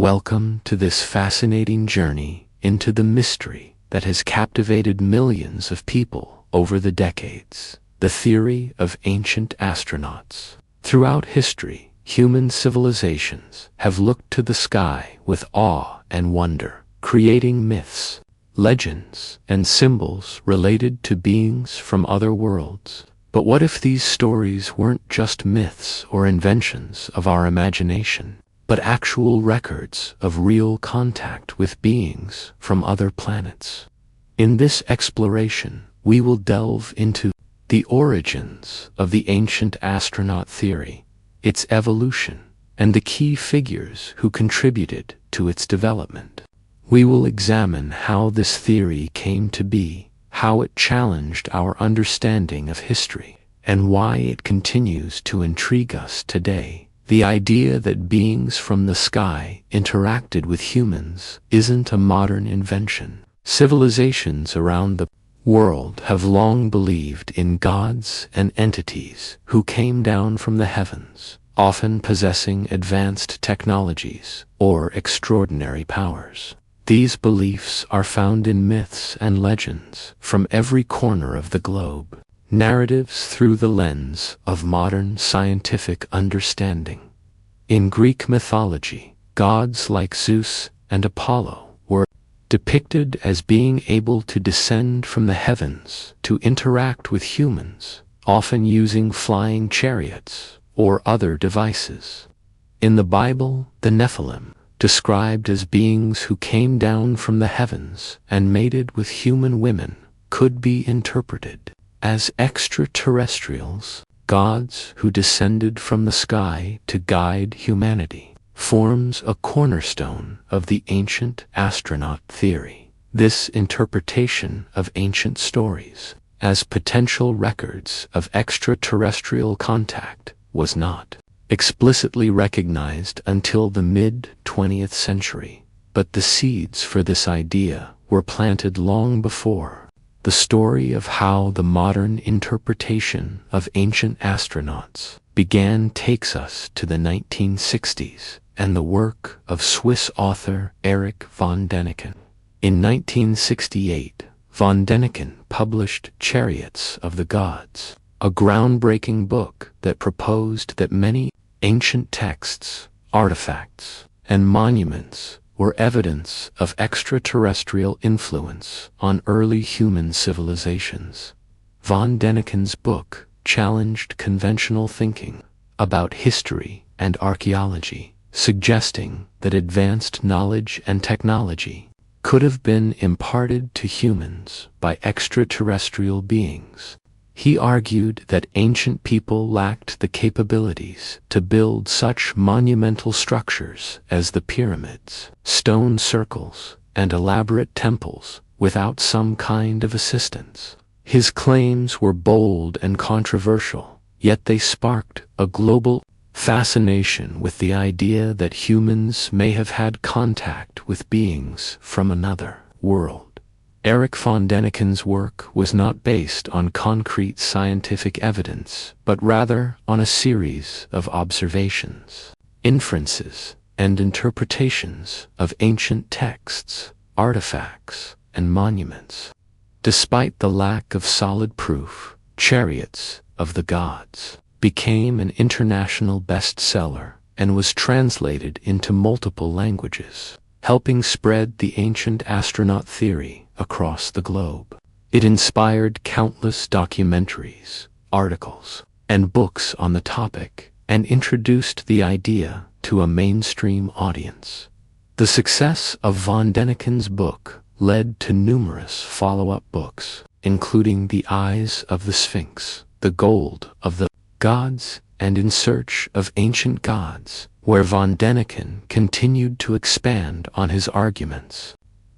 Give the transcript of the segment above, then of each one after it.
Welcome to this fascinating journey into the mystery that has captivated millions of people over the decades, the theory of ancient astronauts. Throughout history, human civilizations have looked to the sky with awe and wonder, creating myths, legends, and symbols related to beings from other worlds. But what if these stories weren't just myths or inventions of our imagination, but actual records of real contact with beings from other planets? In this exploration, we will delve into the origins of the ancient astronaut theory, its evolution, and the key figures who contributed to its development. We will examine how this theory came to be, how it challenged our understanding of history, and why it continues to intrigue us today. The idea that beings from the sky interacted with humans isn't a modern invention. Civilizations around the world have long believed in gods and entities who came down from the heavens, often possessing advanced technologies or extraordinary powers. These beliefs are found in myths and legends from every corner of the globe, narratives through the lens of modern scientific understanding. In Greek mythology, gods like Zeus and Apollo were depicted as being able to descend from the heavens to interact with humans, often using flying chariots or other devices. In the Bible, the Nephilim, described as beings who came down from the heavens and mated with human women, could be interpreted as extraterrestrials, gods who descended from the sky to guide humanity. Forms a cornerstone of the ancient astronaut theory. This interpretation of ancient stories as potential records of extraterrestrial contact was not explicitly recognized until the mid-20th century, but the seeds for this idea were planted long before. The story of how the modern interpretation of ancient astronauts began takes us to the 1960s and the work of Swiss author Erich von Däniken. In 1968, von Däniken published Chariots of the Gods, a groundbreaking book that proposed that many ancient texts, artifacts, and monuments were evidence of extraterrestrial influence on early human civilizations. Von Däniken's book challenged conventional thinking about history and archaeology, suggesting that advanced knowledge and technology could have been imparted to humans by extraterrestrial beings. He argued that ancient people lacked the capabilities to build such monumental structures as the pyramids, stone circles, and elaborate temples without some kind of assistance. His claims were bold and controversial, yet they sparked a global fascination with the idea that humans may have had contact with beings from another world. Erich von Däniken's work was not based on concrete scientific evidence, but rather on a series of observations, inferences, and interpretations of ancient texts, artifacts, and monuments. Despite the lack of solid proof, Chariots of the Gods became an international bestseller and was translated into multiple languages, helping spread the ancient astronaut theory across the globe. It inspired countless documentaries, articles, and books on the topic, and introduced the idea to a mainstream audience. The success of von Däniken's book led to numerous follow-up books, including The Eyes of the Sphinx, The Gold of the Gods, and In Search of Ancient Gods, where von Däniken continued to expand on his arguments.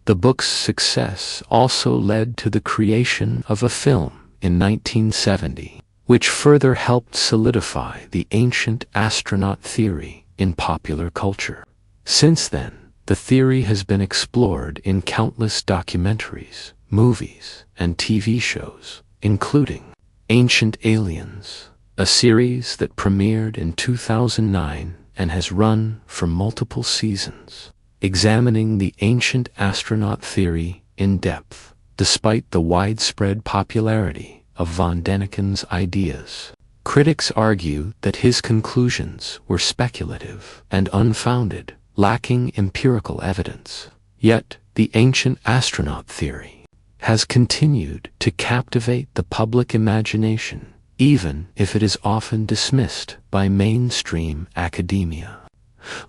The book's success also led to the creation of a film in 1970, which further helped solidify the ancient astronaut theory in popular culture. Since then, the theory has been explored in countless documentaries, movies, and TV shows, including Ancient Aliens, a series that premiered in 2009 and has run for multiple seasons, examining the ancient astronaut theory in depth, despite the widespread popularity of von Däniken's ideas. Critics argue that his conclusions were speculative and unfounded, lacking empirical evidence. Yet, the ancient astronaut theory has continued to captivate the public imagination, even if it is often dismissed by mainstream academia.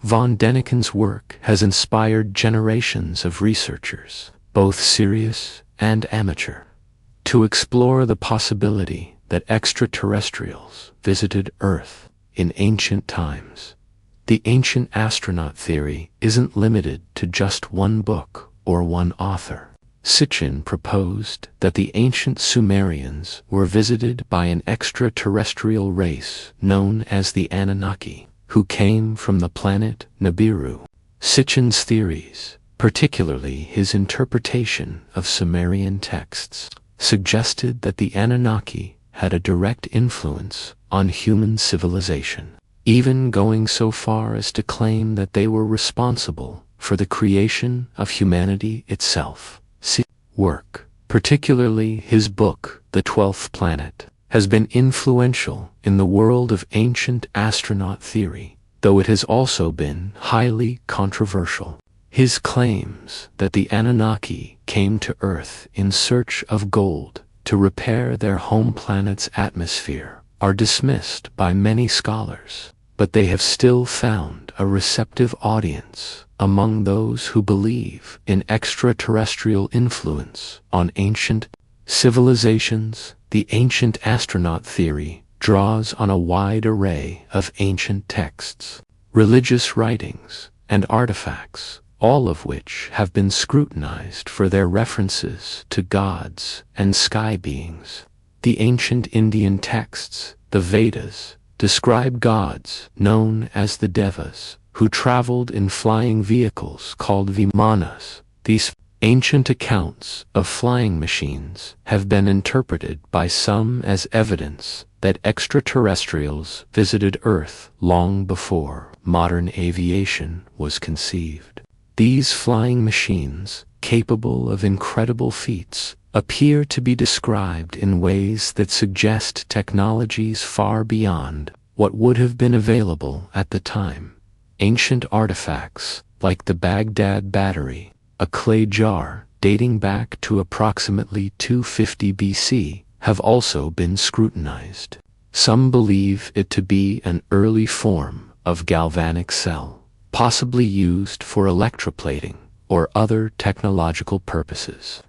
Von Däniken's work has inspired generations of researchers, both serious and amateur, to explore the possibility that extraterrestrials visited Earth in ancient times. The ancient astronaut theory isn't limited to just one book or one author. Sitchin proposed that the ancient Sumerians were visited by an extraterrestrial race known as the Anunnaki, who came from the planet Nibiru. Sitchin's theories, particularly his interpretation of Sumerian texts, suggested that the Anunnaki had a direct influence on human civilization, even going so far as to claim that they were responsible for the creation of humanity itself. Work, particularly his book, The 12th Planet, has been influential in the world of ancient astronaut theory, though it has also been highly controversial. His claims that the Anunnaki came to Earth in search of gold to repair their home planet's atmosphere are dismissed by many scholars, but they have still found a receptive audience among those who believe in extraterrestrial influence on ancient civilizations. The ancient astronaut theory draws on a wide array of ancient texts, religious writings, and artifacts, all of which have been scrutinized for their references to gods and sky beings. The ancient Indian texts, the Vedas, describe gods known as the Devas, who traveled in flying vehicles called vimanas. These ancient accounts of flying machines have been interpreted by some as evidence that extraterrestrials visited Earth long before modern aviation was conceived. These flying machines, capable of incredible feats, appear to be described in ways that suggest technologies far beyond what would have been available at the time. Ancient artifacts, like the Baghdad Battery, a clay jar dating back to approximately 250 BC, have also been scrutinized. Some believe it to be an early form of galvanic cell, possibly used for electroplating or other technological purposes.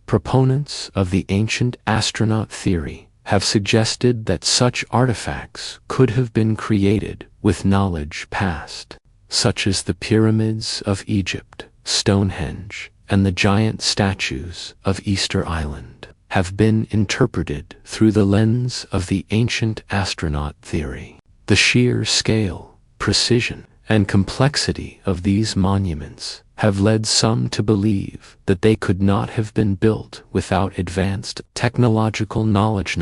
Proponents of the ancient astronaut theory have suggested that such artifacts could have been created with knowledge past, such as the pyramids of Egypt, Stonehenge, and the giant statues of Easter Island, have been interpreted through the lens of the ancient astronaut theory. The sheer scale, precision, and complexity of these monuments have led some to believe that they could not have been built without advanced technological knowledge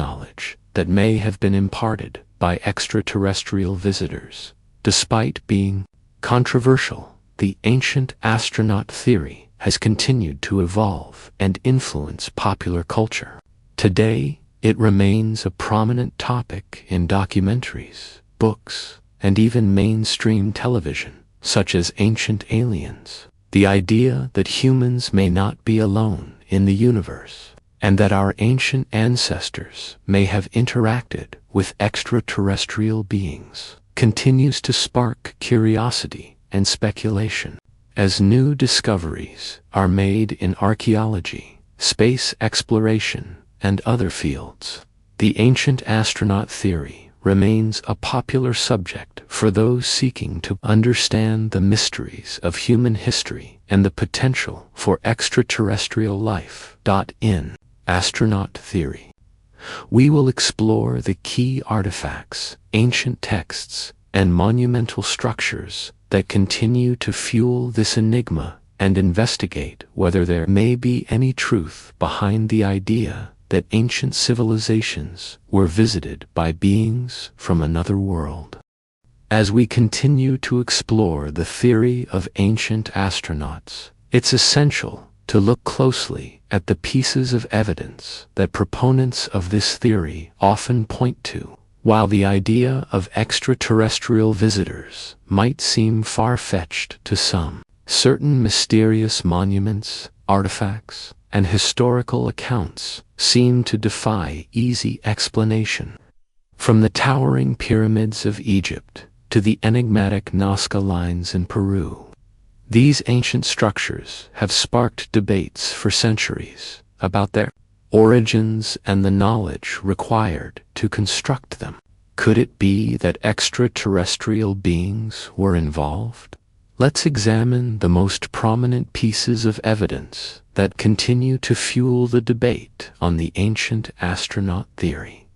that may have been imparted by extraterrestrial visitors. Despite being controversial, the ancient astronaut theory has continued to evolve and influence popular culture. Today, it remains a prominent topic in documentaries, books, and even mainstream television, such as Ancient Aliens. The idea that humans may not be alone in the universe, and that our ancient ancestors may have interacted with extraterrestrial beings, continues to spark curiosity and speculation. As new discoveries are made in archaeology, space exploration, and other fields, the ancient astronaut theory remains a popular subject for those seeking to understand the mysteries of human history and the potential for extraterrestrial life. In Astronaut Theory, we will explore the key artifacts, ancient texts, and monumental structures that continue to fuel this enigma and investigate whether there may be any truth behind the idea that ancient civilizations were visited by beings from another world. As we continue to explore the theory of ancient astronauts, it's essential to look closely at the pieces of evidence that proponents of this theory often point to. While the idea of extraterrestrial visitors might seem far-fetched to some, certain mysterious monuments, artifacts, and historical accounts seem to defy easy explanation. From the towering pyramids of Egypt to the enigmatic Nazca lines in Peru, these ancient structures have sparked debates for centuries about their origins and the knowledge required to construct them. Could it be that extraterrestrial beings were involved? Let's examine the most prominent pieces of evidence that continue to fuel the debate on the ancient astronaut theory.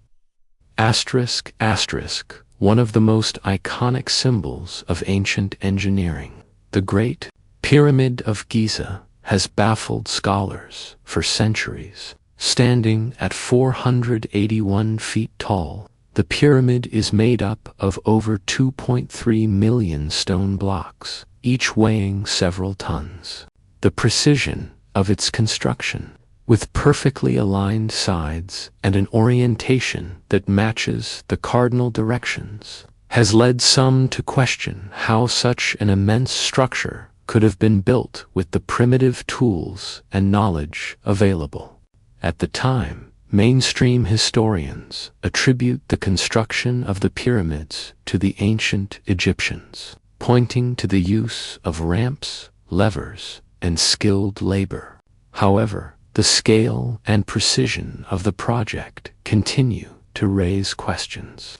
One of the most iconic symbols of ancient engineering, the Great Pyramid of Giza, has baffled scholars for centuries. Standing at 481 feet tall, the pyramid is made up of over 2.3 million stone blocks, each weighing several tons. The precision of its construction, with perfectly aligned sides and an orientation that matches the cardinal directions, has led some to question how such an immense structure could have been built with the primitive tools and knowledge available. At the time, mainstream historians attribute the construction of the pyramids to the ancient Egyptians, pointing to the use of ramps, levers, and skilled labor. However, the scale and precision of the project continue to raise questions.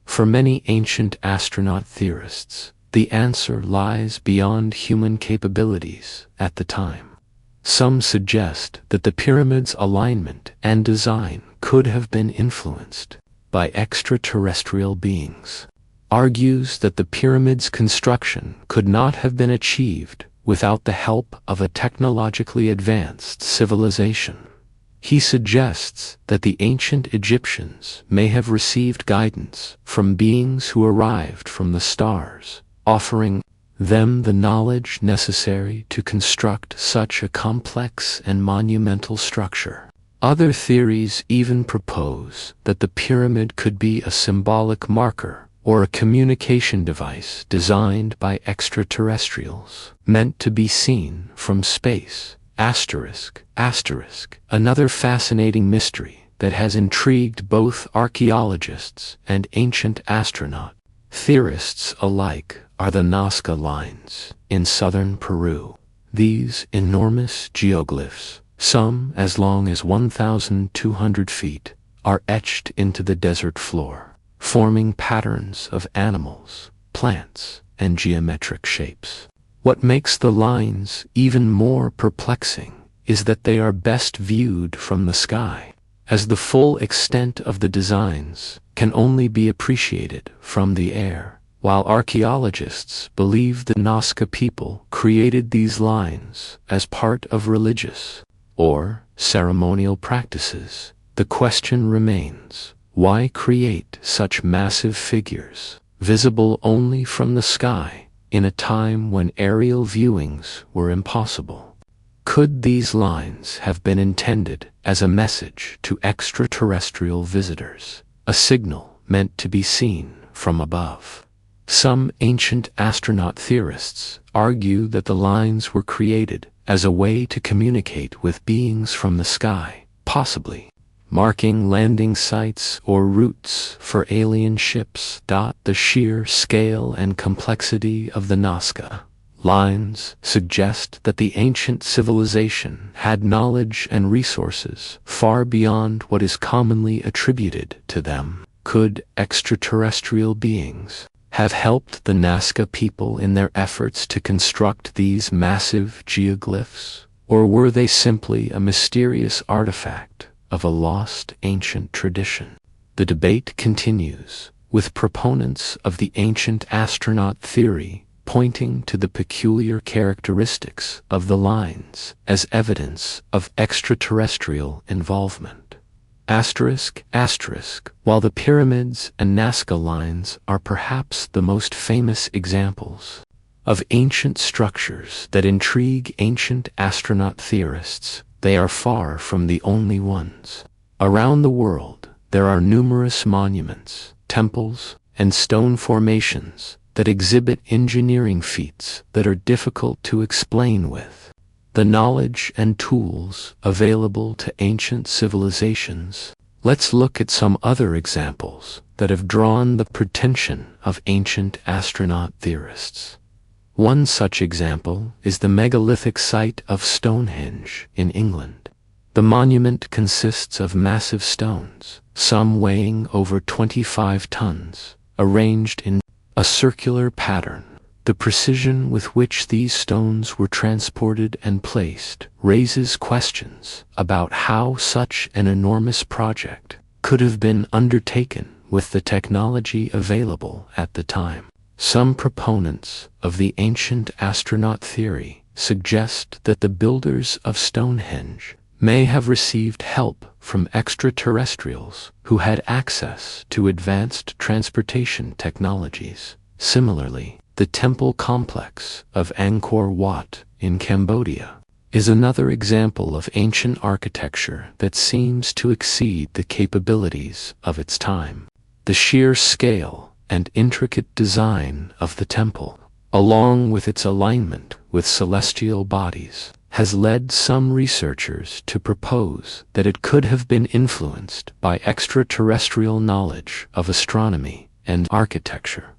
For many ancient astronaut theorists, the answer lies beyond human capabilities at the time. Some suggest that the pyramid's alignment and design could have been influenced by extraterrestrial beings. Argues that the pyramid's construction could not have been achieved without the help of a technologically advanced civilization. He suggests that the ancient Egyptians may have received guidance from beings who arrived from the stars, offering them the knowledge necessary to construct such a complex and monumental structure. Other theories even propose that the pyramid could be a symbolic marker or a communication device designed by extraterrestrials, meant to be seen from space. Another fascinating mystery that has intrigued both archaeologists and ancient astronaut theorists alike are the Nazca lines in southern Peru. These enormous geoglyphs, some as long as 1,200 feet, are etched into the desert floor, forming patterns of animals, plants, and geometric shapes. What makes the lines even more perplexing is that they are best viewed from the sky, as the full extent of the designs can only be appreciated from the air. While archaeologists believe the Nazca people created these lines as part of religious or ceremonial practices, the question remains: why create such massive figures, visible only from the sky, in a time when aerial viewings were impossible? Could these lines have been intended as a message to extraterrestrial visitors, a signal meant to be seen from above? Some ancient astronaut theorists argue that the lines were created as a way to communicate with beings from the sky, possibly marking landing sites or routes for alien ships. The sheer scale and complexity of the Nazca lines suggest that the ancient civilization had knowledge and resources far beyond what is commonly attributed to them. Could extraterrestrial beings have helped the Nazca people in their efforts to construct these massive geoglyphs, or were they simply a mysterious artifact of a lost ancient tradition? The debate continues, with proponents of the ancient astronaut theory pointing to the peculiar characteristics of the lines as evidence of extraterrestrial involvement. While the pyramids and Nazca lines are perhaps the most famous examples of ancient structures that intrigue ancient astronaut theorists, they are far from the only ones. Around the world, there are numerous monuments, temples, and stone formations that exhibit engineering feats that are difficult to explain with the knowledge and tools available to ancient civilizations. Let's look at some other examples that have drawn the attention of ancient astronaut theorists. One such example is the megalithic site of Stonehenge in England. The monument consists of massive stones, some weighing over 25 tons, arranged in a circular pattern. The precision with which these stones were transported and placed raises questions about how such an enormous project could have been undertaken with the technology available at the time. Some proponents of the ancient astronaut theory suggest that the builders of Stonehenge may have received help from extraterrestrials who had access to advanced transportation technologies. Similarly, the temple complex of Angkor Wat in Cambodia is another example of ancient architecture that seems to exceed the capabilities of its time. The sheer scale and intricate design of the temple, along with its alignment with celestial bodies, has led some researchers to propose that it could have been influenced by extraterrestrial knowledge of astronomy and architecture.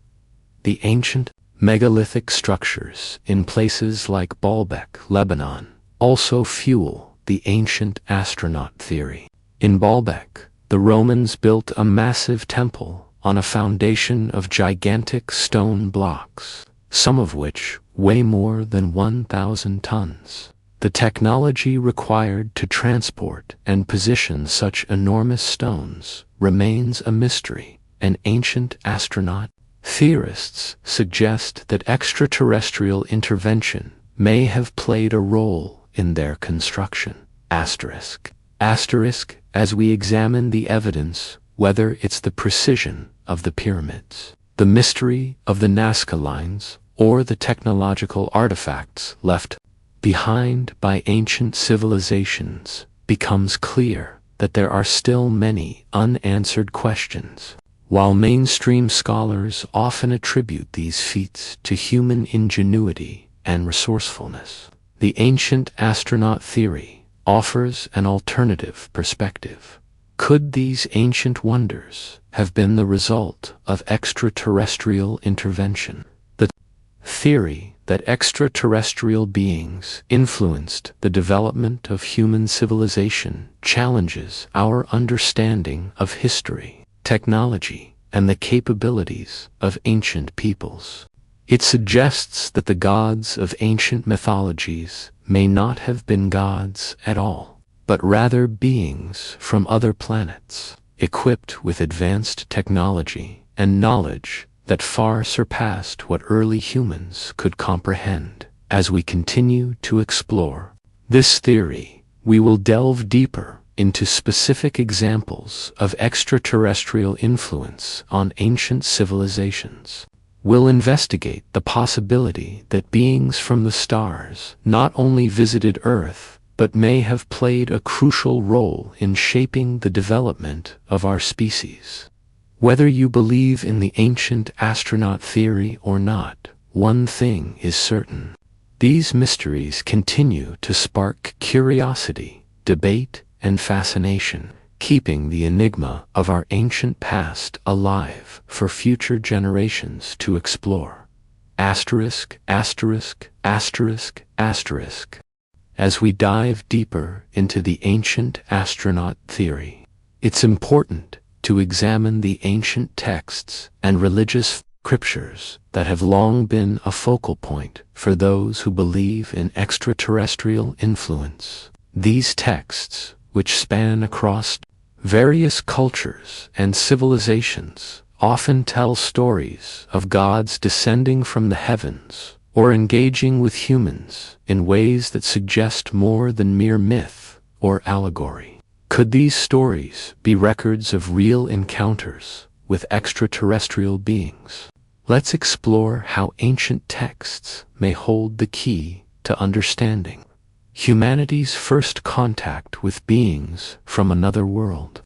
The ancient megalithic structures in places like Baalbek, Lebanon, also fuel the ancient astronaut theory. In Baalbek, the Romans built a massive temple on a foundation of gigantic stone blocks, some of which weigh more than 1,000 tons. The technology required to transport and position such enormous stones remains a mystery, and ancient astronaut theorists suggest that extraterrestrial intervention may have played a role in their construction. As we examine the evidence, whether it's the precision of the pyramids, the mystery of the Nazca lines, or the technological artifacts left behind by ancient civilizations, becomes clear that there are still many unanswered questions. While mainstream scholars often attribute these feats to human ingenuity and resourcefulness, the ancient astronaut theory offers an alternative perspective. Could these ancient wonders have been the result of extraterrestrial intervention? The theory that extraterrestrial beings influenced the development of human civilization challenges our understanding of history, technology, and the capabilities of ancient peoples. It suggests that the gods of ancient mythologies may not have been gods at all, but rather beings from other planets, equipped with advanced technology and knowledge that far surpassed what early humans could comprehend. As we continue to explore this theory, we will delve deeper into specific examples of extraterrestrial influence on ancient civilizations. We'll investigate the possibility that beings from the stars not only visited Earth, but may have played a crucial role in shaping the development of our species. Whether you believe in the ancient astronaut theory or not, one thing is certain: these mysteries continue to spark curiosity, debate, and fascination, keeping the enigma of our ancient past alive for future generations to explore. As we dive deeper into the ancient astronaut theory, it's important to examine the ancient texts and religious scriptures that have long been a focal point for those who believe in extraterrestrial influence. These texts, which span across various cultures and civilizations, often tell stories of gods descending from the heavens or engaging with humans in ways that suggest more than mere myth or allegory. Could these stories be records of real encounters with extraterrestrial beings? Let's explore how ancient texts may hold the key to understanding humanity's first contact with beings from another world.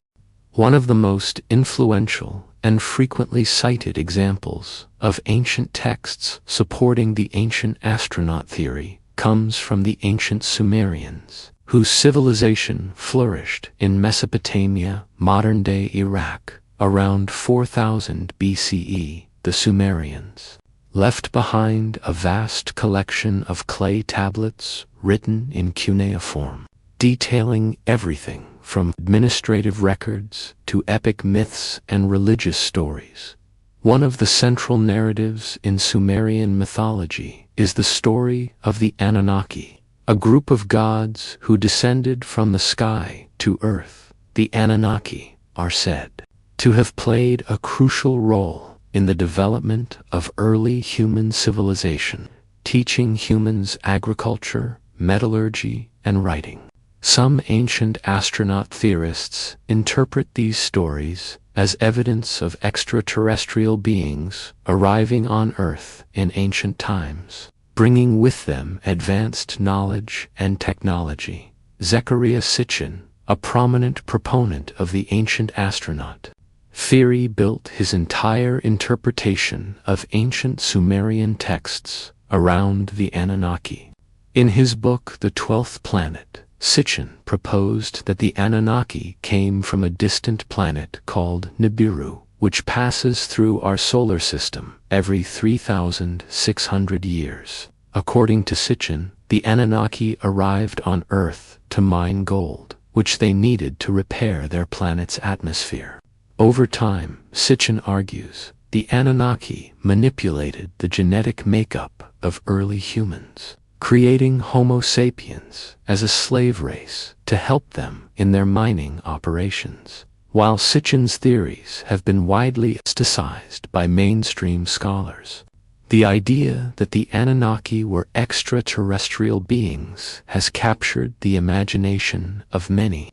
One of the most influential and frequently cited examples of ancient texts supporting the ancient astronaut theory comes from the ancient Sumerians, whose civilization flourished in Mesopotamia, modern-day Iraq, around 4000 BCE. The Sumerians left behind a vast collection of clay tablets written in cuneiform, detailing everything from administrative records to epic myths and religious stories. One of the central narratives in Sumerian mythology is the story of the Anunnaki, a group of gods who descended from the sky to earth. The Anunnaki are said to have played a crucial role in the development of early human civilization, teaching humans agriculture, metallurgy, and writing. Some ancient astronaut theorists interpret these stories as evidence of extraterrestrial beings arriving on Earth in ancient times, bringing with them advanced knowledge and technology. Zecharia Sitchin, a prominent proponent of the ancient astronaut theory, built his entire interpretation of ancient Sumerian texts around the Anunnaki. In his book The 12th Planet, Sitchin proposed that the Anunnaki came from a distant planet called Nibiru, which passes through our solar system every 3,600 years. According to Sitchin, the Anunnaki arrived on Earth to mine gold, which they needed to repair their planet's atmosphere. Over time, Sitchin argues, the Anunnaki manipulated the genetic makeup of early humans, creating Homo sapiens as a slave race to help them in their mining operations. While Sitchin's theories have been widely ostracized by mainstream scholars, the idea that the Anunnaki were extraterrestrial beings has captured the imagination of many,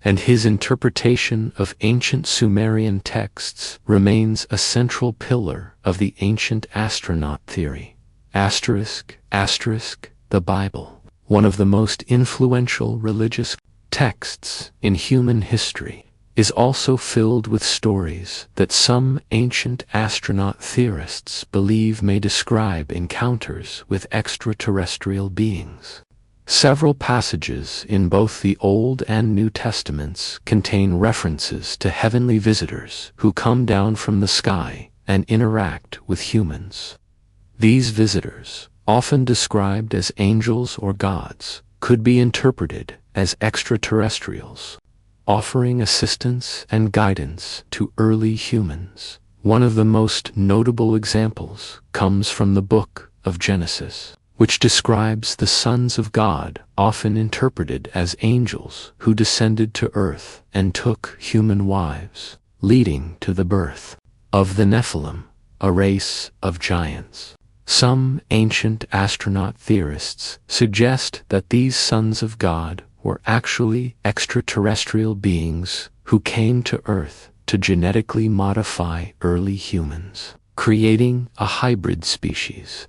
and his interpretation of ancient Sumerian texts remains a central pillar of the ancient astronaut theory. The Bible, one of the most influential religious texts in human history, is also filled with stories that some ancient astronaut theorists believe may describe encounters with extraterrestrial beings. Several passages in both the Old and New Testaments contain references to heavenly visitors who come down from the sky and interact with humans. These visitors, often described as angels or gods, could be interpreted as extraterrestrials, offering assistance and guidance to early humans. One of the most notable examples comes from the book of Genesis, which describes the sons of God, often interpreted as angels, who descended to earth and took human wives, leading to the birth of the Nephilim, a race of giants. Some ancient astronaut theorists suggest that these sons of God were actually extraterrestrial beings who came to Earth to genetically modify early humans, creating a hybrid species.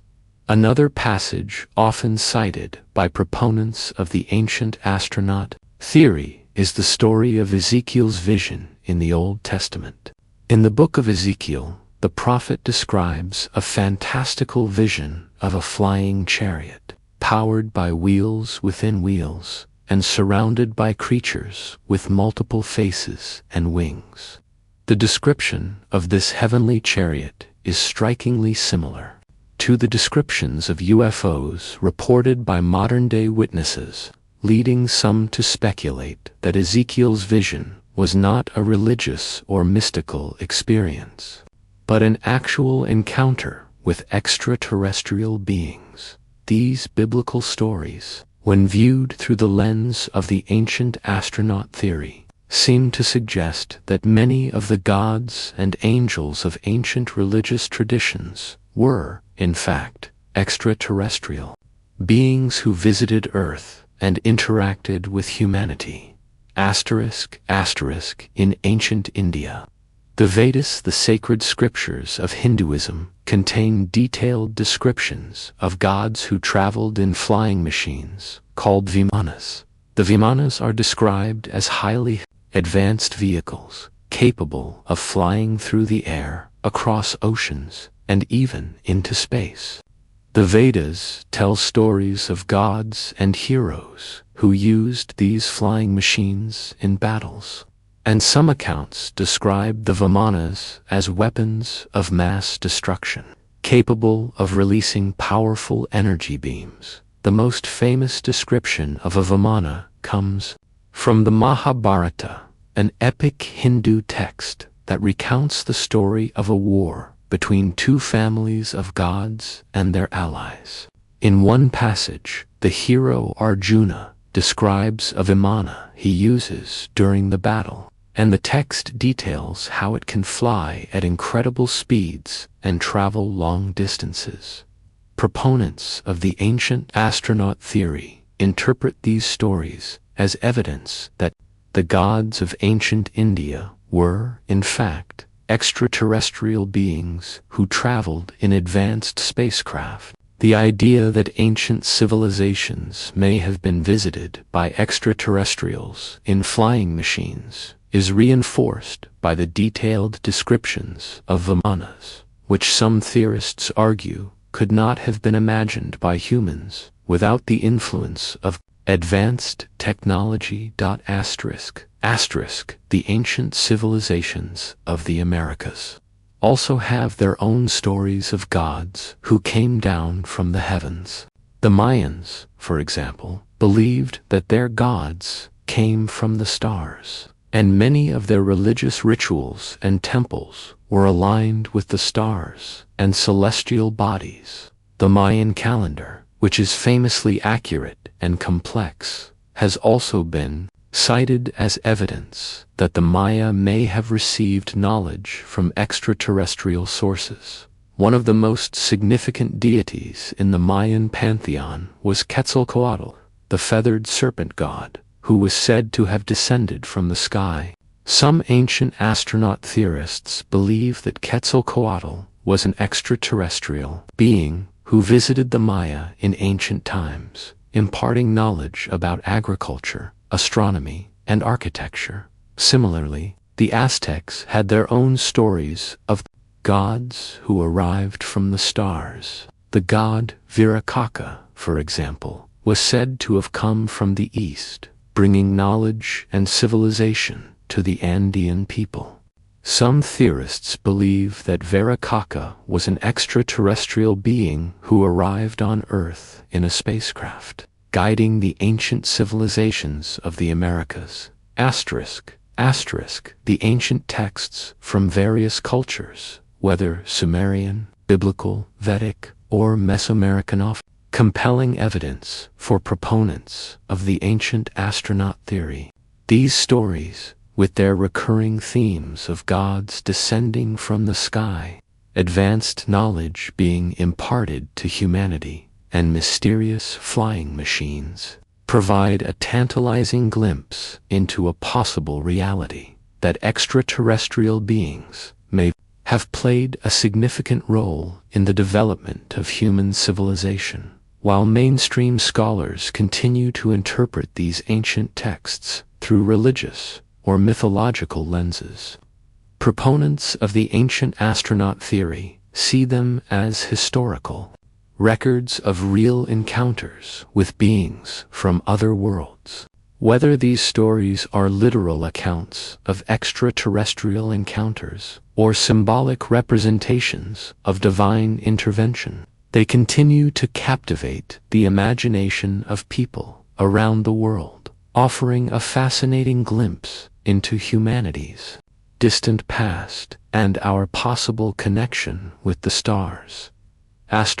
Another passage often cited by proponents of the ancient astronaut theory is the story of Ezekiel's vision in the Old Testament. In the book of Ezekiel, the prophet describes a fantastical vision of a flying chariot, powered by wheels within wheels, and surrounded by creatures with multiple faces and wings. The description of this heavenly chariot is strikingly similar to the descriptions of UFOs reported by modern-day witnesses, leading some to speculate that Ezekiel's vision was not a religious or mystical experience, but an actual encounter with extraterrestrial beings. These biblical stories, when viewed through the lens of the ancient astronaut theory, seem to suggest that many of the gods and angels of ancient religious traditions were, in fact, extraterrestrial beings who visited Earth and interacted with humanity. In ancient India. The Vedas, the sacred scriptures of Hinduism, contain detailed descriptions of gods who traveled in flying machines, called vimanas. The vimanas are described as highly advanced vehicles, capable of flying through the air, across oceans, and even into space. The Vedas tell stories of gods and heroes who used these flying machines in battles, and some accounts describe the vimanas as weapons of mass destruction, capable of releasing powerful energy beams. The most famous description of a vimana comes from the Mahabharata, an epic Hindu text that recounts the story of a war between two families of gods and their allies. In one passage, the hero Arjuna describes a vimana he uses during the battle, and the text details how it can fly at incredible speeds and travel long distances. Proponents of the ancient astronaut theory interpret these stories as evidence that the gods of ancient India were, in fact, extraterrestrial beings who traveled in advanced spacecraft. The idea that ancient civilizations may have been visited by extraterrestrials in flying machines is reinforced by the detailed descriptions of vimanas, which some theorists argue could not have been imagined by humans without the influence of advanced technology. The ancient civilizations of the Americas also have their own stories of gods who came down from the heavens. The Mayans, for example, believed that their gods came from the stars, and many of their religious rituals and temples were aligned with the stars and celestial bodies. The Mayan calendar, which is famously accurate and complex, has also been cited as evidence that the Maya may have received knowledge from extraterrestrial sources. One of the most significant deities in the Mayan pantheon was Quetzalcoatl, the feathered serpent god, who was said to have descended from the sky. Some ancient astronaut theorists believe that Quetzalcoatl was an extraterrestrial being who visited the Maya in ancient times, imparting knowledge about agriculture, astronomy, and architecture. Similarly, the Aztecs had their own stories of gods who arrived from the stars. The god Viracocha, for example, was said to have come from the east, bringing knowledge and civilization to the Andean people. Some theorists believe that Viracocha was an extraterrestrial being who arrived on Earth in a spacecraft, guiding the ancient civilizations of the Americas. The ancient texts from various cultures, whether Sumerian, Biblical, Vedic, or Mesoamerican, offer compelling evidence for proponents of the ancient astronaut theory. These stories, with their recurring themes of gods descending from the sky, advanced knowledge being imparted to humanity, and mysterious flying machines, provide a tantalizing glimpse into a possible reality that extraterrestrial beings may have played a significant role in the development of human civilization. While mainstream scholars continue to interpret these ancient texts through religious or mythological lenses, proponents of the ancient astronaut theory see them as historical records of real encounters with beings from other worlds. Whether these stories are literal accounts of extraterrestrial encounters or symbolic representations of divine intervention, they continue to captivate the imagination of people around the world, offering a fascinating glimpse into humanity's distant past and our possible connection with the stars. As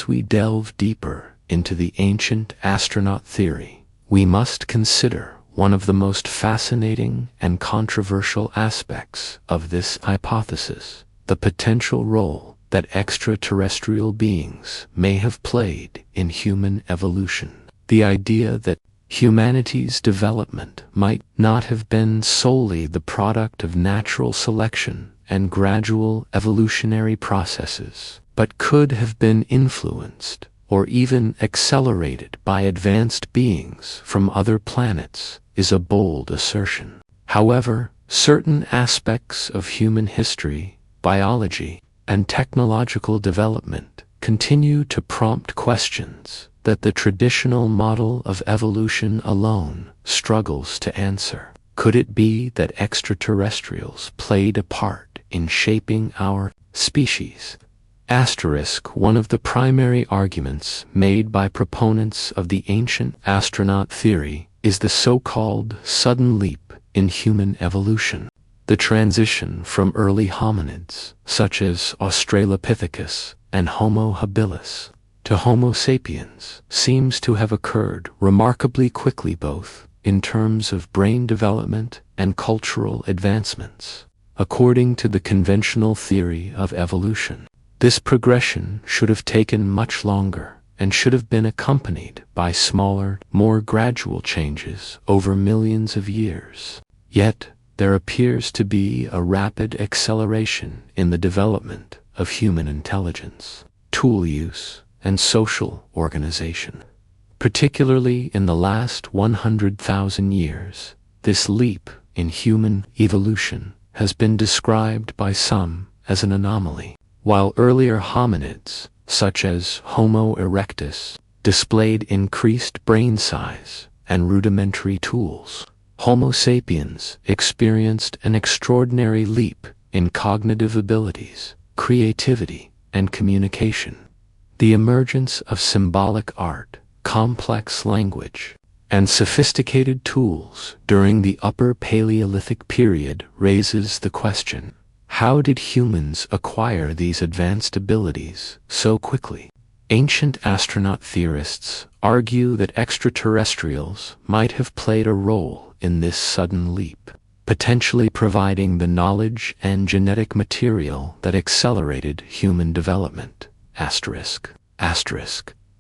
we delve deeper into the ancient astronaut theory, we must consider one of the most fascinating and controversial aspects of this hypothesis: the potential role that extraterrestrial beings may have played in human evolution. The idea that humanity's development might not have been solely the product of natural selection and gradual evolutionary processes, but could have been influenced or even accelerated by advanced beings from other planets is a bold assertion. However, certain aspects of human history, biology, and technological development continue to prompt questions that the traditional model of evolution alone struggles to answer. Could it be that extraterrestrials played a part in shaping our species? One of the primary arguments made by proponents of the ancient astronaut theory is the so-called sudden leap in human evolution. The transition from early hominids, such as Australopithecus and Homo habilis, to Homo sapiens seems to have occurred remarkably quickly, both in terms of brain development and cultural advancements. According to the conventional theory of evolution, this progression should have taken much longer and should have been accompanied by smaller, more gradual changes over millions of years. Yet, there appears to be a rapid acceleration in the development of human intelligence, tool use, and social organization. Particularly in the last 100,000 years, this leap in human evolution has been described by some as an anomaly. While earlier hominids, such as Homo erectus, displayed increased brain size and rudimentary tools, Homo sapiens experienced an extraordinary leap in cognitive abilities, creativity, and communication. The emergence of symbolic art, complex language, and sophisticated tools during the Upper Paleolithic period raises the question: how did humans acquire these advanced abilities so quickly? Ancient astronaut theorists argue that extraterrestrials might have played a role in this sudden leap, potentially providing the knowledge and genetic material that accelerated human development.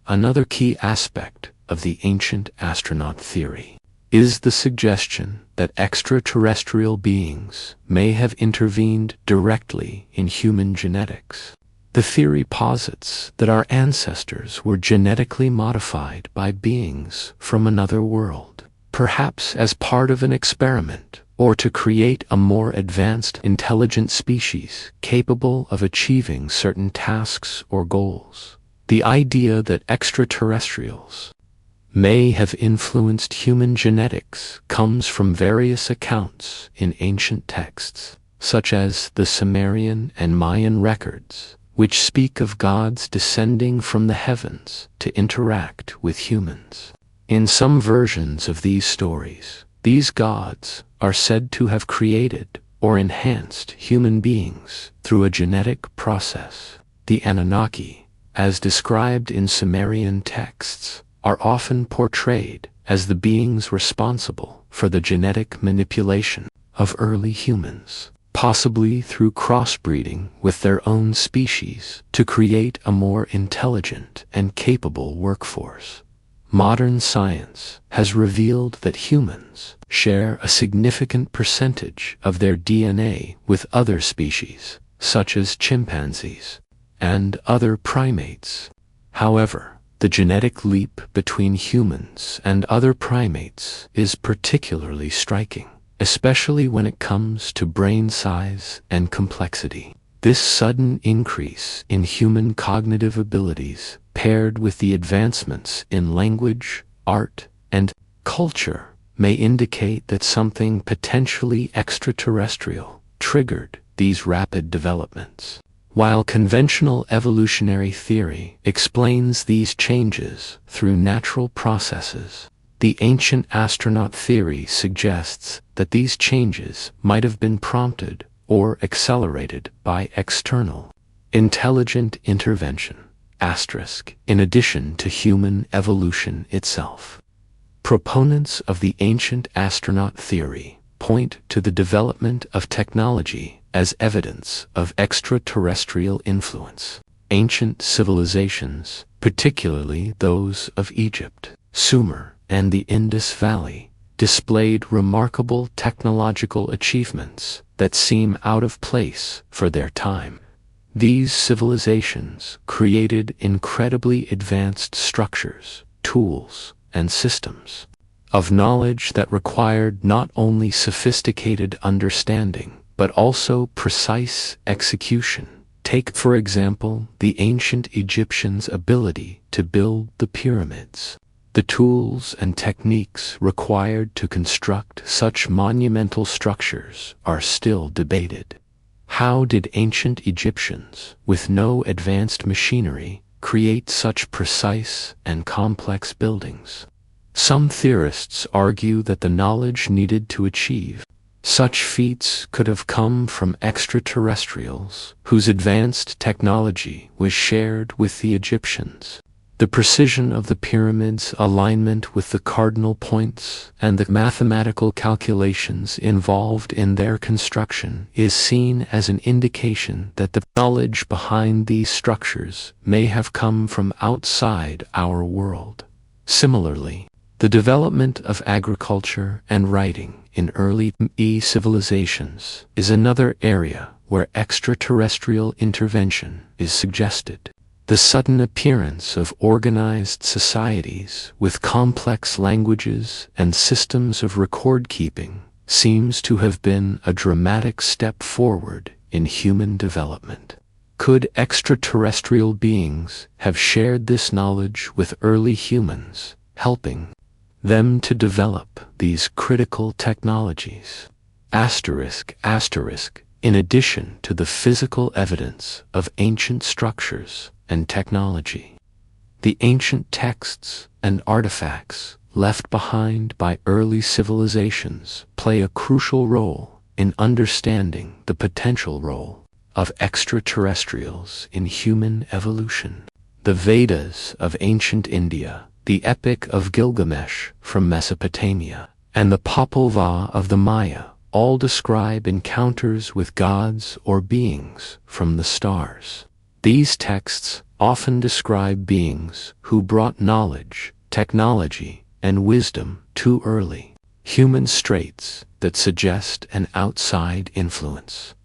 Another key aspect of the ancient astronaut theory is the suggestion that extraterrestrial beings may have intervened directly in human genetics. The theory posits that our ancestors were genetically modified by beings from another world, perhaps as part of an experiment or to create a more advanced intelligent species capable of achieving certain tasks or goals. The idea that extraterrestrials may have influenced human genetics comes from various accounts in ancient texts, such as the Sumerian and Mayan records, which speak of gods descending from the heavens to interact with humans. In some versions of these stories, these gods are said to have created or enhanced human beings through a genetic process. The Anunnaki, as described in Sumerian texts, are often portrayed as the beings responsible for the genetic manipulation of early humans, possibly through crossbreeding with their own species to create a more intelligent and capable workforce. Modern science has revealed that humans share a significant percentage of their DNA with other species, such as chimpanzees and other primates. However, the genetic leap between humans and other primates is particularly striking, especially when it comes to brain size and complexity. This sudden increase in human cognitive abilities, paired with the advancements in language, art, and culture, may indicate that something potentially extraterrestrial triggered these rapid developments. While conventional evolutionary theory explains these changes through natural processes, the ancient astronaut theory suggests that these changes might have been prompted or accelerated by external, intelligent intervention, in addition to human evolution itself. Proponents of the ancient astronaut theory point to the development of technology as evidence of extraterrestrial influence. Ancient civilizations, particularly those of Egypt, Sumer, and the Indus Valley, displayed remarkable technological achievements that seem out of place for their time. These civilizations created incredibly advanced structures, tools, and systems of knowledge that required not only sophisticated understanding, but also precise execution. Take, for example, the ancient Egyptians' ability to build the pyramids. The tools and techniques required to construct such monumental structures are still debated. How did ancient Egyptians, with no advanced machinery, create such precise and complex buildings? Some theorists argue that the knowledge needed to achieve such feats could have come from extraterrestrials whose advanced technology was shared with the Egyptians. The precision of the pyramids' alignment with the cardinal points and the mathematical calculations involved in their construction is seen as an indication that the knowledge behind these structures may have come from outside our world. Similarly, the development of agriculture and writing in early civilizations is another area where extraterrestrial intervention is suggested. The sudden appearance of organized societies with complex languages and systems of record-keeping seems to have been a dramatic step forward in human development. Could extraterrestrial beings have shared this knowledge with early humans, helping them to develop these critical technologies? In addition to the physical evidence of ancient structures and technology, the ancient texts and artifacts left behind by early civilizations play a crucial role in understanding the potential role of extraterrestrials in human evolution. The Vedas of ancient India, the Epic of Gilgamesh from Mesopotamia, and the Popol Vuh of the Maya all describe encounters with gods or beings from the stars. These texts often describe beings who brought knowledge, technology, and wisdom too early, human traits that suggest an outside influence.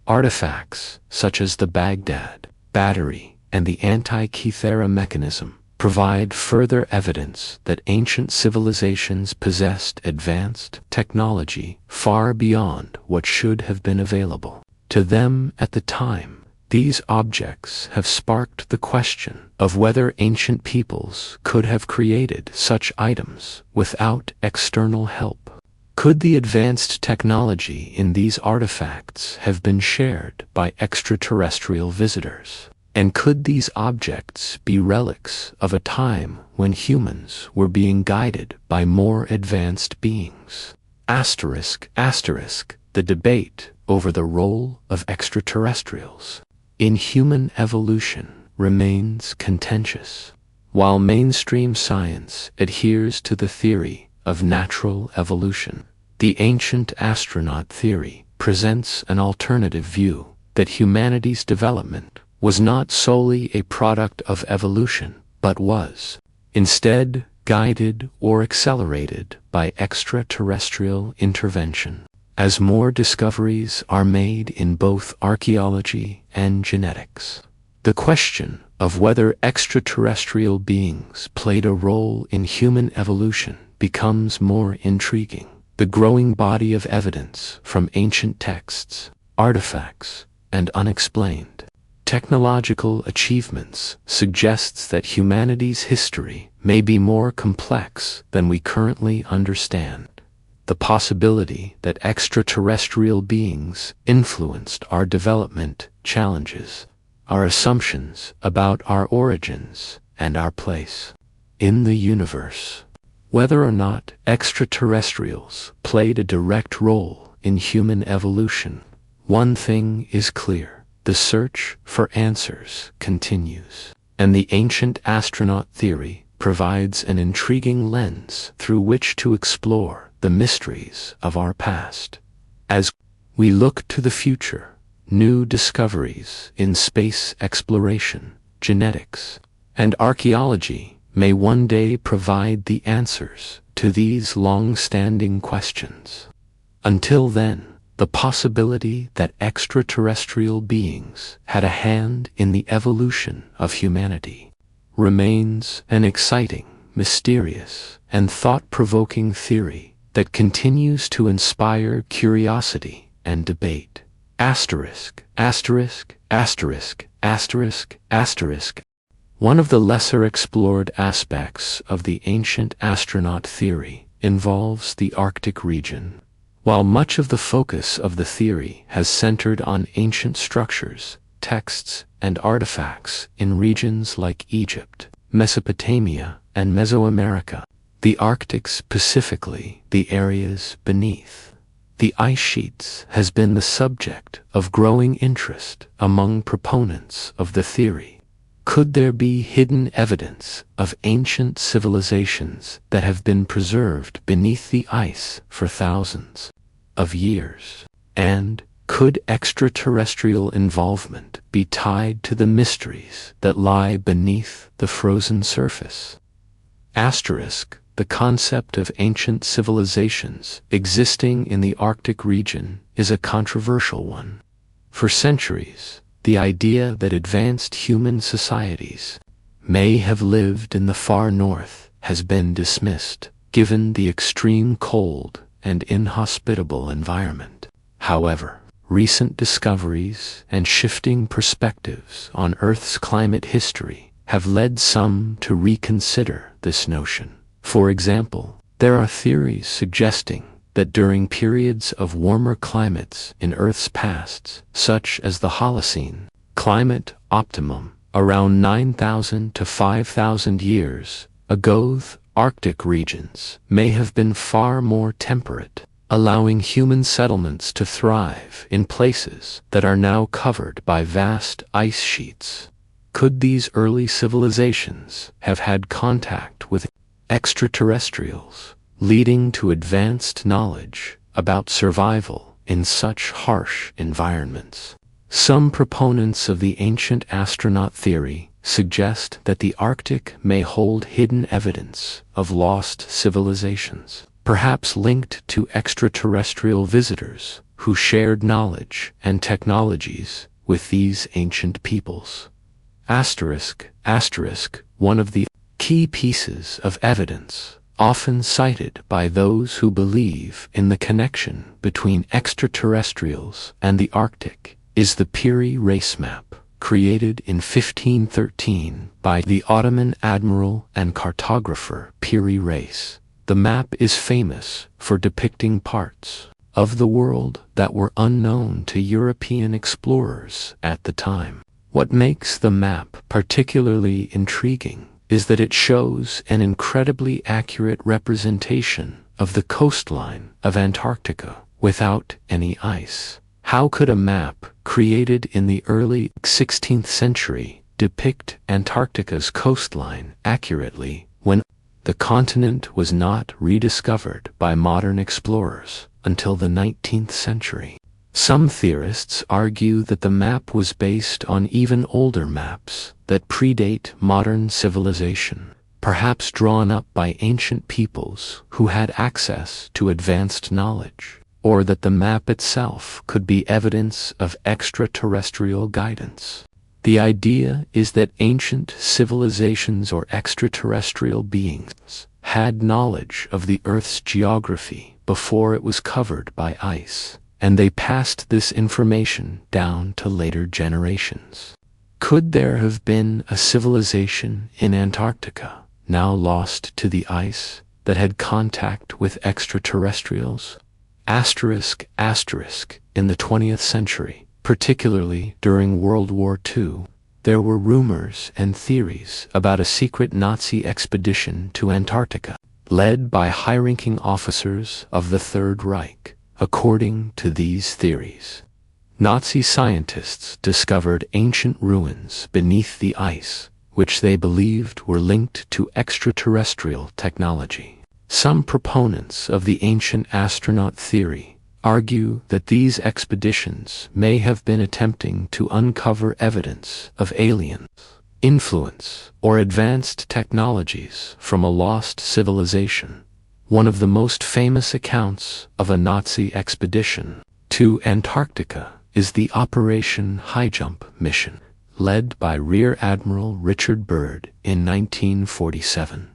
Artifacts such as the Baghdad battery and the Antikythera mechanism provide further evidence that ancient civilizations possessed advanced technology far beyond what should have been available to them at the time. These objects have sparked the question of whether ancient peoples could have created such items without external help. Could the advanced technology in these artifacts have been shared by extraterrestrial visitors? And could these objects be relics of a time when humans were being guided by more advanced beings? The debate over the role of extraterrestrials in human evolution remains contentious. While mainstream science adheres to the theory of natural evolution, the Ancient Astronaut Theory presents an alternative view that humanity's development was not solely a product of evolution, but was, instead, guided or accelerated by extraterrestrial intervention. As more discoveries are made in both archaeology and genetics, the question of whether extraterrestrial beings played a role in human evolution becomes more intriguing. The growing body of evidence from ancient texts, artifacts, and unexplained technological achievements suggests that humanity's history may be more complex than we currently understand. The possibility that extraterrestrial beings influenced our development challenges our assumptions about our origins and our place in the universe. Whether or not extraterrestrials played a direct role in human evolution, one thing is clear: the search for answers continues. And the Ancient Astronaut Theory provides an intriguing lens through which to explore the mysteries of our past. As we look to the future, new discoveries in space exploration, genetics, and archaeology may one day provide the answers to these long-standing questions. Until then, the possibility that extraterrestrial beings had a hand in the evolution of humanity remains an exciting, mysterious, and thought-provoking theory that continues to inspire curiosity and debate. Asterisk, asterisk, asterisk, asterisk, asterisk. One of the lesser explored aspects of the ancient astronaut theory involves the Arctic region. While much of the focus of the theory has centered on ancient structures, texts, and artifacts in regions like Egypt, Mesopotamia, and Mesoamerica, the Arctic, specifically the areas beneath the ice sheets, has been the subject of growing interest among proponents of the theory. Could there be hidden evidence of ancient civilizations that have been preserved beneath the ice for thousands of years? And could extraterrestrial involvement be tied to the mysteries that lie beneath the frozen surface? Asterisk. The concept of ancient civilizations existing in the Arctic region is a controversial one. For centuries, the idea that advanced human societies may have lived in the far north has been dismissed, given the extreme cold and inhospitable environment. However, recent discoveries and shifting perspectives on Earth's climate history have led some to reconsider this notion. For example, there are theories suggesting that during periods of warmer climates in Earth's past, such as the Holocene, climate optimum, around 9,000 to 5,000 years ago, Arctic regions may have been far more temperate, allowing human settlements to thrive in places that are now covered by vast ice sheets. Could these early civilizations have had contact with extraterrestrials, leading to advanced knowledge about survival in such harsh environments? Some proponents of the ancient astronaut theory suggest that the Arctic may hold hidden evidence of lost civilizations, perhaps linked to extraterrestrial visitors who shared knowledge and technologies with these ancient peoples. Asterisk, asterisk. One of the key pieces of evidence often cited by those who believe in the connection between extraterrestrials and the Arctic is the Piri race map, created in 1513 by the Ottoman admiral and cartographer Piri Reis. The map is famous for depicting parts of the world that were unknown to European explorers at the time. What makes the map particularly intriguing is that it shows an incredibly accurate representation of the coastline of Antarctica without any ice. How could a map created in the early 16th century depict Antarctica's coastline accurately when the continent was not rediscovered by modern explorers until the 19th century? Some theorists argue that the map was based on even older maps that predate modern civilization, perhaps drawn up by ancient peoples who had access to advanced knowledge, or that the map itself could be evidence of extraterrestrial guidance. The idea is that ancient civilizations or extraterrestrial beings had knowledge of the Earth's geography before it was covered by ice, and they passed this information down to later generations. Could there have been a civilization in Antarctica, now lost to the ice, that had contact with extraterrestrials? Asterisk, asterisk. In the 20th century, particularly during World War II, there were rumors and theories about a secret Nazi expedition to Antarctica, led by high-ranking officers of the Third Reich. According to these theories, Nazi scientists discovered ancient ruins beneath the ice, which they believed were linked to extraterrestrial technology. Some proponents of the ancient astronaut theory argue that these expeditions may have been attempting to uncover evidence of aliens' influence or advanced technologies from a lost civilization. One of the most famous accounts of a Nazi expedition to Antarctica is the Operation Highjump mission, led by Rear Admiral Richard Byrd in 1947.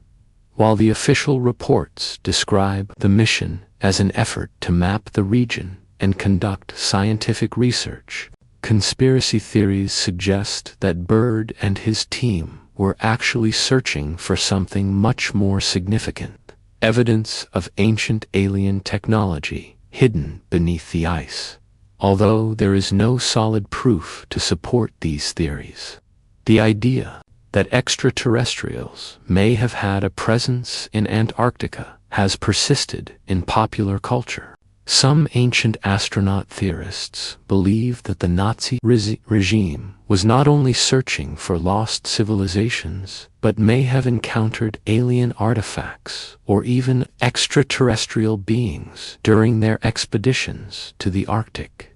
While the official reports describe the mission as an effort to map the region and conduct scientific research, conspiracy theories suggest that Byrd and his team were actually searching for something much more significant: evidence of ancient alien technology hidden beneath the ice. Although there is no solid proof to support these theories, the idea that extraterrestrials may have had a presence in Antarctica has persisted in popular culture. Some ancient astronaut theorists believe that the Nazi regime was not only searching for lost civilizations, but may have encountered alien artifacts or even extraterrestrial beings during their expeditions to the Arctic.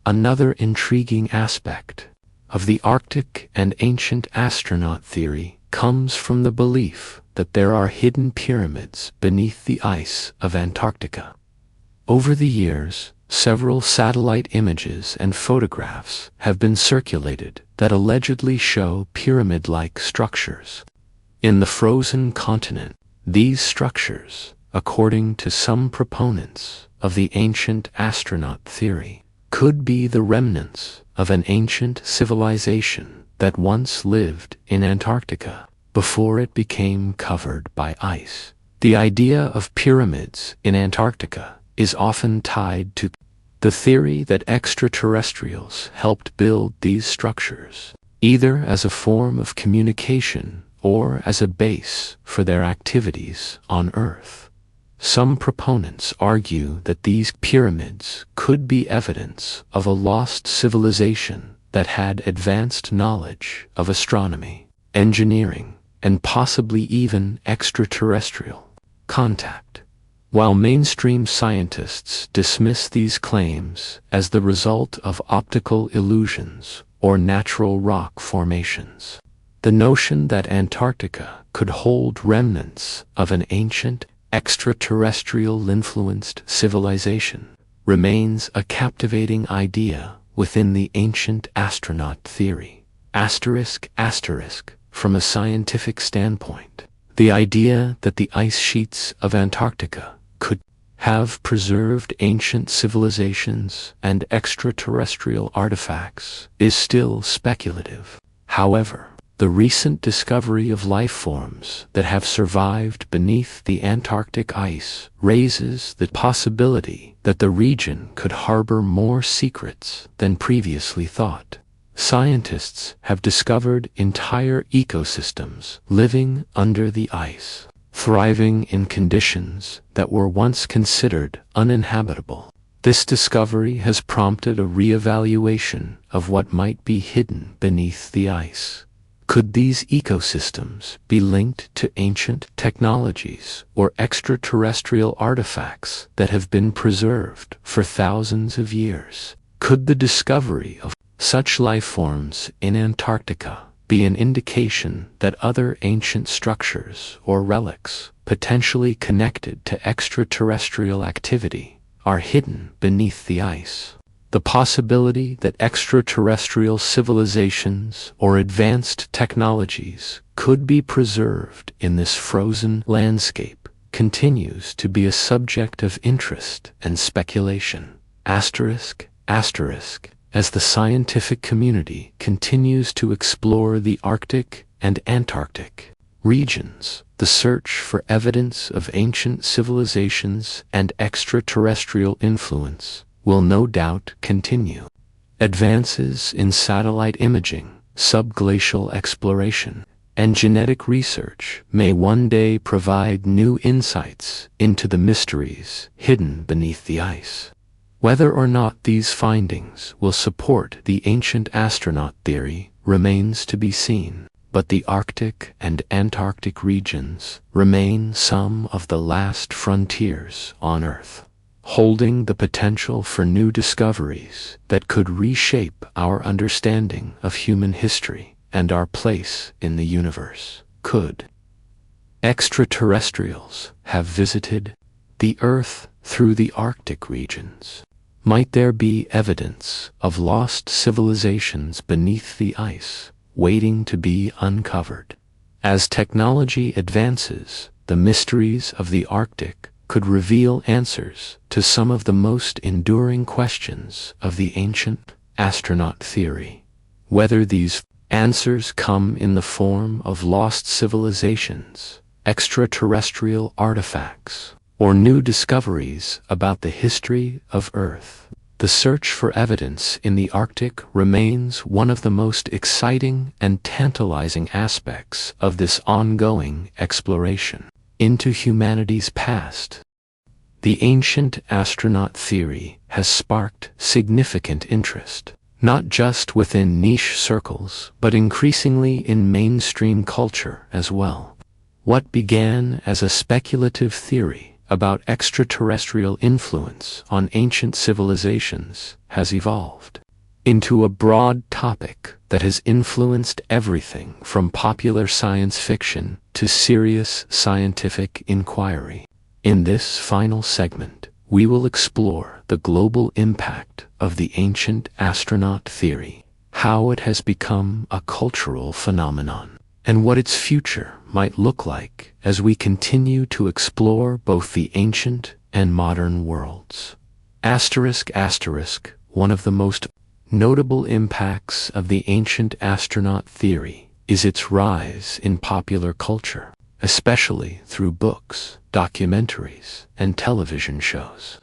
Another intriguing aspect of the Arctic and ancient astronaut theory comes from the belief that there are hidden pyramids beneath the ice of Antarctica. Over the years, several satellite images and photographs have been circulated that allegedly show pyramid-like structures in the frozen continent. These structures, according to some proponents of the ancient astronaut theory, could be the remnants of an ancient civilization that once lived in Antarctica before it became covered by ice. The idea of pyramids in Antarctica is often tied to the theory that extraterrestrials helped build these structures, either as a form of communication or as a base for their activities on Earth. Some proponents argue that these pyramids could be evidence of a lost civilization that had advanced knowledge of astronomy, engineering, and possibly even extraterrestrial contact. While mainstream scientists dismiss these claims as the result of optical illusions or natural rock formations, the notion that Antarctica could hold remnants of an ancient extraterrestrial-influenced civilization remains a captivating idea within the ancient astronaut theory. From a scientific standpoint, the idea that the ice sheets of Antarctica could have preserved ancient civilizations and extraterrestrial artifacts is still speculative. However, the recent discovery of life forms that have survived beneath the Antarctic ice raises the possibility that the region could harbor more secrets than previously thought. Scientists have discovered entire ecosystems living under the ice, thriving in conditions that were once considered uninhabitable. This discovery has prompted a reevaluation of what might be hidden beneath the ice. Could these ecosystems be linked to ancient technologies or extraterrestrial artifacts that have been preserved for thousands of years? Could the discovery of such life forms in Antarctica be an indication that other ancient structures or relics, potentially connected to extraterrestrial activity, are hidden beneath the ice? The possibility that extraterrestrial civilizations or advanced technologies could be preserved in this frozen landscape continues to be a subject of interest and speculation. As the scientific community continues to explore the Arctic and Antarctic regions, the search for evidence of ancient civilizations and extraterrestrial influence will no doubt continue. Advances in satellite imaging, subglacial exploration, and genetic research may one day provide new insights into the mysteries hidden beneath the ice. Whether or not these findings will support the ancient astronaut theory remains to be seen, but the Arctic and Antarctic regions remain some of the last frontiers on Earth. holding the potential for new discoveries that could reshape our understanding of human history and our place in the universe. Could extraterrestrials have visited the Earth through the Arctic regions? Might there be evidence of lost civilizations beneath the ice, waiting to be uncovered? As technology advances, the mysteries of the Arctic could reveal answers to some of the most enduring questions of the ancient astronaut theory. Whether these answers come in the form of lost civilizations, extraterrestrial artifacts, or new discoveries about the history of Earth, the search for evidence in the Arctic remains one of the most exciting and tantalizing aspects of this ongoing exploration into humanity's past. The ancient astronaut theory has sparked significant interest, not just within niche circles, but increasingly in mainstream culture as well. What began as a speculative theory about extraterrestrial influence on ancient civilizations has evolved into a broad topic that has influenced everything from popular science fiction to serious scientific inquiry. In this final segment, we will explore the global impact of the ancient astronaut theory, how it has become a cultural phenomenon, and what its future might look like as we continue to explore both the ancient and modern worlds. One of the most notable impacts of the ancient astronaut theory is its rise in popular culture, especially through books, documentaries, and television shows.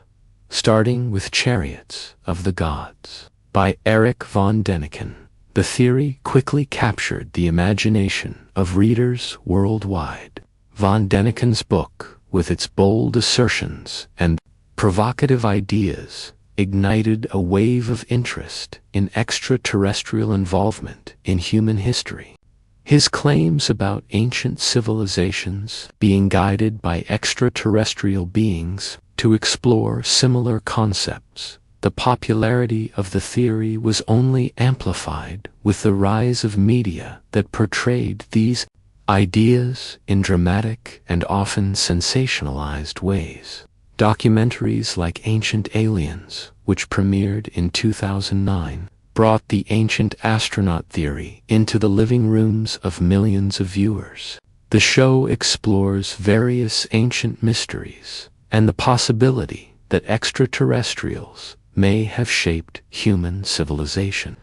Starting with Chariots of the Gods by Erich von Däniken, the theory quickly captured the imagination of readers worldwide. Von Däniken's book, with its bold assertions and provocative ideas, ignited a wave of interest in extraterrestrial involvement in human history. His claims about ancient civilizations being guided by extraterrestrial beings to explore similar concepts. The popularity of the theory was only amplified with the rise of media that portrayed these ideas in dramatic and often sensationalized ways. Documentaries like Ancient Aliens, which premiered in 2009, brought the ancient astronaut theory into the living rooms of millions of viewers. The show explores various ancient mysteries and the possibility that extraterrestrials may have shaped human civilization,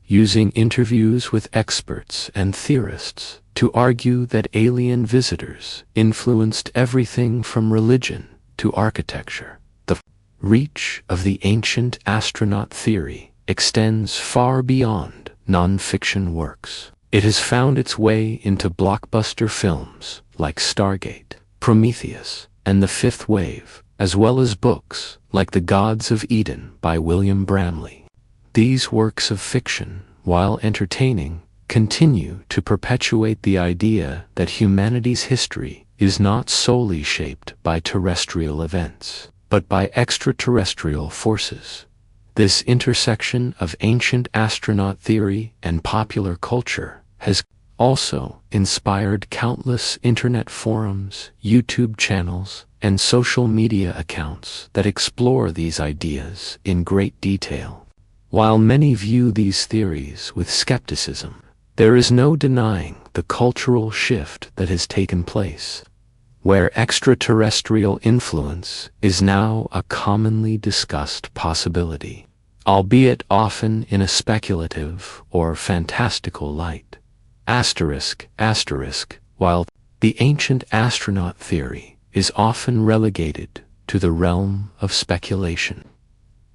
using interviews with experts and theorists to argue that alien visitors influenced everything from religion to architecture. The reach of the ancient astronaut theory extends far beyond non-fiction works. It has found its way into blockbuster films like Stargate, Prometheus, and The Fifth Wave, as well as books like The Gods of Eden by William Bramley. These works of fiction, while entertaining, continue to perpetuate the idea that humanity's history is not solely shaped by terrestrial events, but by extraterrestrial forces. This intersection of ancient astronaut theory and popular culture has also inspired countless internet forums, YouTube channels, and social media accounts that explore these ideas in great detail. While many view these theories with skepticism, there is no denying the cultural shift that has taken place, where extraterrestrial influence is now a commonly discussed possibility, albeit often in a speculative or fantastical light. While the ancient astronaut theory is often relegated to the realm of speculation,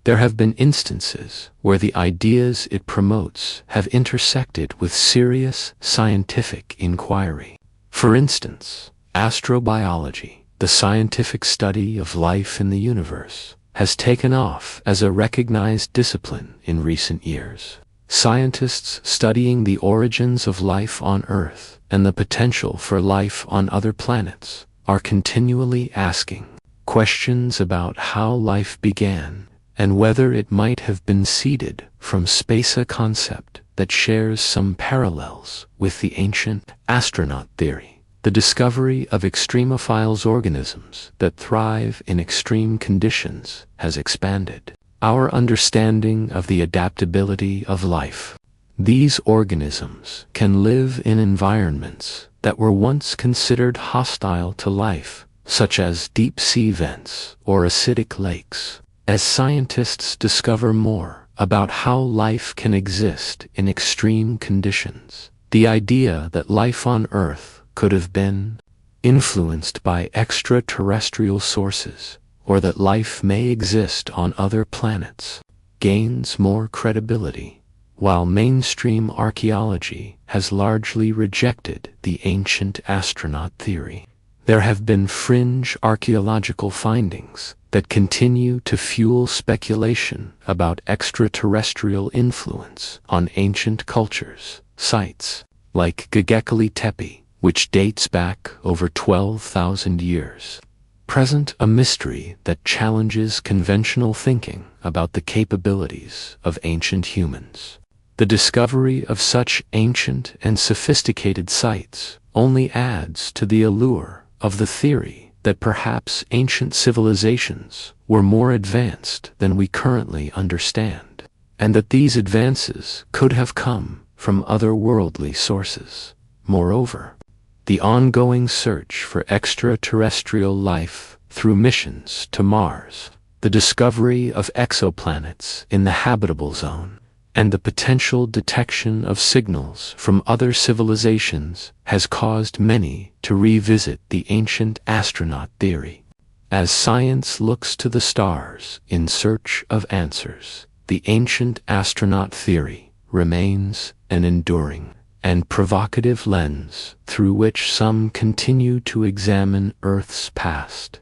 there have been instances where the ideas it promotes have intersected with serious scientific inquiry. For instance, astrobiology, the scientific study of life in the universe, has taken off as a recognized discipline in recent years. Scientists studying the origins of life on Earth and the potential for life on other planets are continually asking questions about how life began and whether it might have been seeded from space, a concept that shares some parallels with the ancient astronaut theory. The discovery of extremophile organisms that thrive in extreme conditions has expanded our understanding of the adaptability of life. These organisms can live in environments that were once considered hostile to life, such as deep-sea vents or acidic lakes. As scientists discover more about how life can exist in extreme conditions, the idea that life on Earth could have been influenced by extraterrestrial sources, or that life may exist on other planets, gains more credibility. While mainstream archaeology has largely rejected the ancient astronaut theory, there have been fringe archaeological findings that continue to fuel speculation about extraterrestrial influence on ancient cultures. Sites like Göbekli Tepe, which dates back over 12,000 years, present a mystery that challenges conventional thinking about the capabilities of ancient humans. The discovery of such ancient and sophisticated sites only adds to the allure of the theory that perhaps ancient civilizations were more advanced than we currently understand, and that these advances could have come from otherworldly sources. Moreover, the ongoing search for extraterrestrial life through missions to Mars, the discovery of exoplanets in the habitable zone, and the potential detection of signals from other civilizations has caused many to revisit the ancient astronaut theory. As science looks to the stars in search of answers, the ancient astronaut theory remains an enduring and provocative lens through which some continue to examine Earth's past.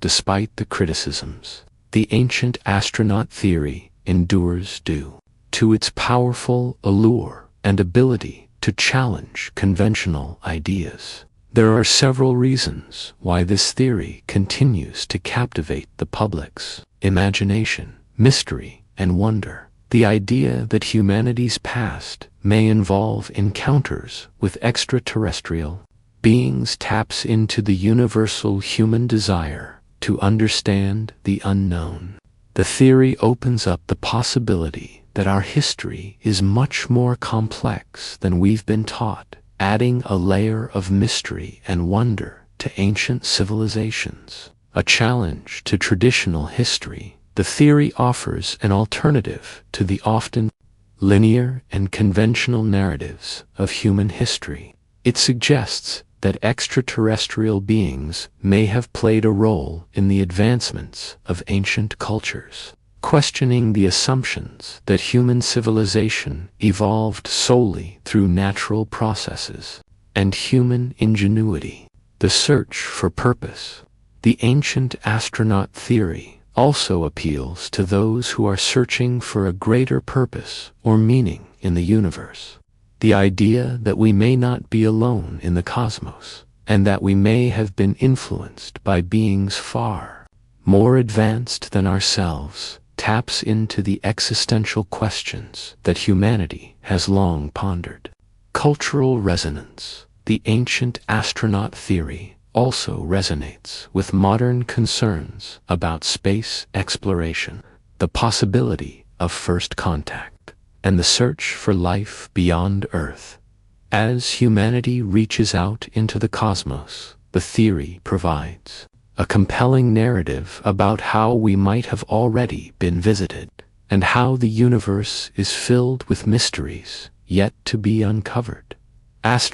Despite the criticisms, the ancient astronaut theory endures due to its powerful allure and ability to challenge conventional ideas. There are several reasons why this theory continues to captivate the public's imagination, mystery, and wonder. The idea that humanity's past may involve encounters with extraterrestrial beings taps into the universal human desire to understand the unknown. The theory opens up the possibility that our history is much more complex than we've been taught, adding a layer of mystery and wonder to ancient civilizations. A challenge to traditional history, the theory offers an alternative to the often linear and conventional narratives of human history. It suggests that extraterrestrial beings may have played a role in the advancements of ancient cultures, questioning the assumptions that human civilization evolved solely through natural processes and human ingenuity. The search for purpose. The ancient astronaut theory also appeals to those who are searching for a greater purpose or meaning in the universe. The idea that we may not be alone in the cosmos, and that we may have been influenced by beings far more advanced than ourselves, taps into the existential questions that humanity has long pondered. Cultural resonance. The ancient astronaut theory also resonates with modern concerns about space exploration, the possibility of first contact, and the search for life beyond Earth. As humanity reaches out into the cosmos, the theory provides a compelling narrative about how we might have already been visited, and how the universe is filled with mysteries yet to be uncovered. As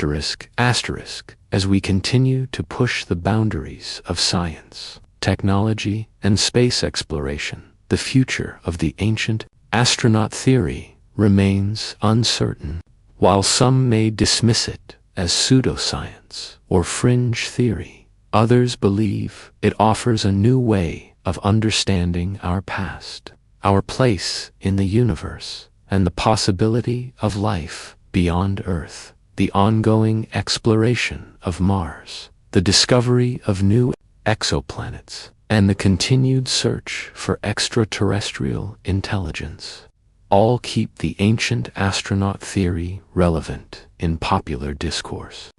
we continue to push the boundaries of science, technology, and space exploration, the future of the ancient astronaut theory remains uncertain. While some may dismiss it as pseudoscience or fringe theory, others believe it offers a new way of understanding our past, our place in the universe, and the possibility of life beyond Earth. The ongoing exploration of Mars, the discovery of new exoplanets, and the continued search for extraterrestrial intelligence all keep the ancient astronaut theory relevant in popular discourse.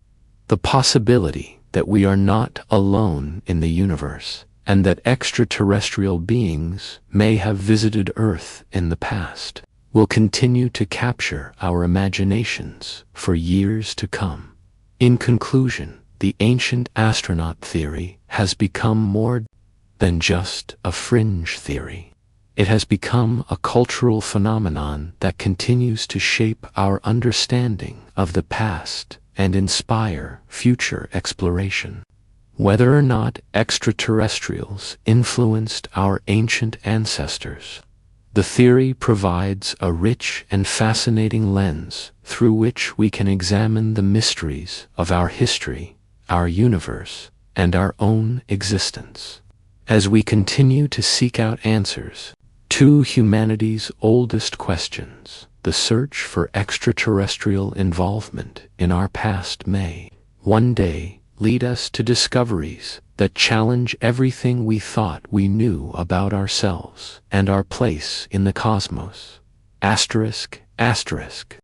The possibility that we are not alone in the universe, and that extraterrestrial beings may have visited Earth in the past, will continue to capture our imaginations for years to come. In conclusion, the ancient astronaut theory has become more than just a fringe theory. It has become a cultural phenomenon that continues to shape our understanding of the past and inspire future exploration. Whether or not extraterrestrials influenced our ancient ancestors, the theory provides a rich and fascinating lens through which we can examine the mysteries of our history, our universe, and our own existence. As we continue to seek out answers to humanity's oldest questions, the search for extraterrestrial involvement in our past may one day lead us to discoveries that challenge everything we thought we knew about ourselves and our place in the cosmos. Asterisk, asterisk.